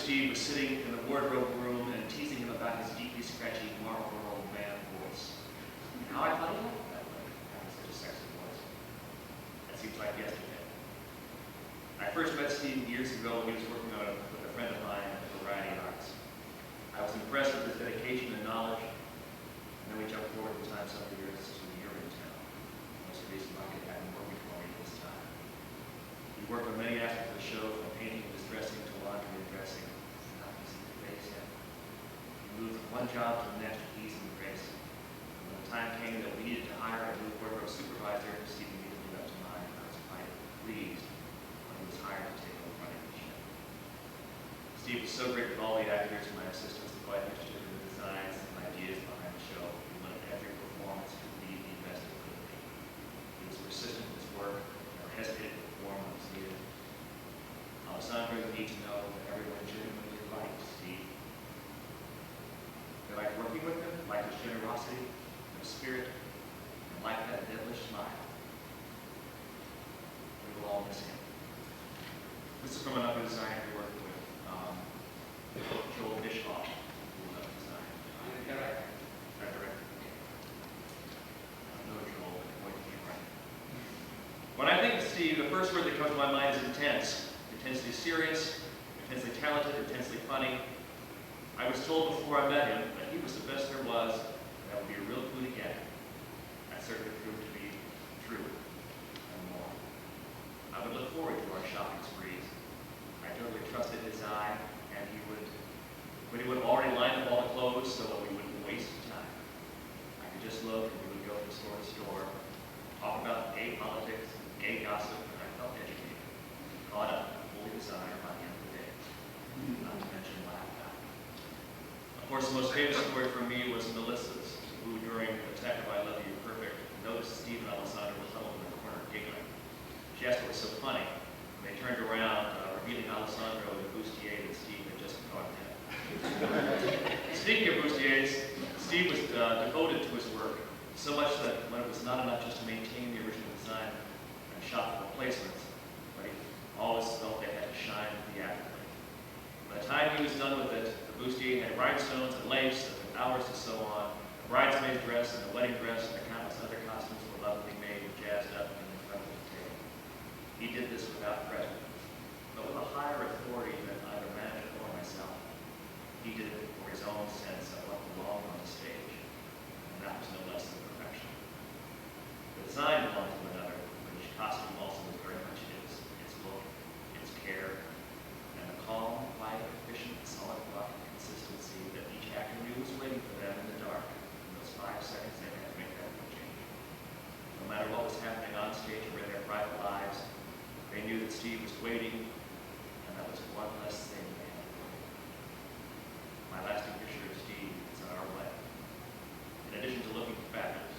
Steve was sitting in the wardrobe room and teasing him about his deeply scratchy Marlboro man voice. And how I thought he liked that way, having such a sexy voice. That seems like yesterday. I first met Steve years ago when he was working with a friend of mine at the Variety Arts. I was impressed with his dedication and knowledge, and then we jumped forward in time several years to a year in town. Most of these market had been working for me at this time. He worked on many aspects of the show, from painting and distressing to laundry and dressing. It's not easy to face him. He moved from one job to the next with ease and grace. And when the time came that we needed to hire a new wardrobe supervisor, Steve immediately lived up to mine. I was quite pleased when he was hired to take over running the show. Steve was so great with all the actors and my assistants, quite interested in the designs and ideas behind the show. He wanted every performance to be the best it could be. He was persistent in his work, never hesitated to perform when it was needed. Alessandro needs to know that everyone genuinely liked Steve. They liked working with him, liked his generosity, his spirit, and liked that devilish smile. We will all miss him. This is from another designer we worked with, Joel Bischoff, who loved design. When I think of Steve, the first word that comes to my mind is intense. Intensely serious, intensely talented, intensely funny. I was told before I met him that he was the best there was, and that would be a real coup to get. That certainly proved to be true, and more. I would look forward to our shopping sprees. I totally trusted his eye, and he would already line up all the clothes so that we wouldn't waste time. I could just look, and we would go from store to store, talk about gay politics, gay gossip, and I felt educated, caught up, fully designer by the end of the day. Not to mention laugh out. Of course, the most famous story for me was Melissa's, who during the tech of I Love You Perfect noticed Steve and Alessandro were huddled in the corner giggling. She asked what was so funny, and they turned around, revealing Alessandro the bustier that Steve had just brought in. Speaking of bustiers, Steve was devoted to his work, so much that when it was not enough just to maintain the original design and shop for replacements, but he always felt they had to shine theatrically. By the time he was done with it, the bustier had rhinestones and lace that took hours to sew on. The bridesmaid dress and the wedding dress and the countless other costumes were lovingly made and jazzed up in incredible detail. He did this without prejudice, but with a higher authority than either manager or myself. He did it for his own sense of what belonged on the stage, and that was no less than perfection. The design belonged to another, which costume also was very much his. Its look, its care, and the calm, quiet, efficient, solid block of consistency that each actor knew was waiting for them in the dark in those 5 seconds they had to make that change. No matter what was happening on stage or in their private lives, they knew that Steve was waiting, and that was one less thing they had to worry about. My lasting picture of Steve is on our wedding. In addition to looking fabulous,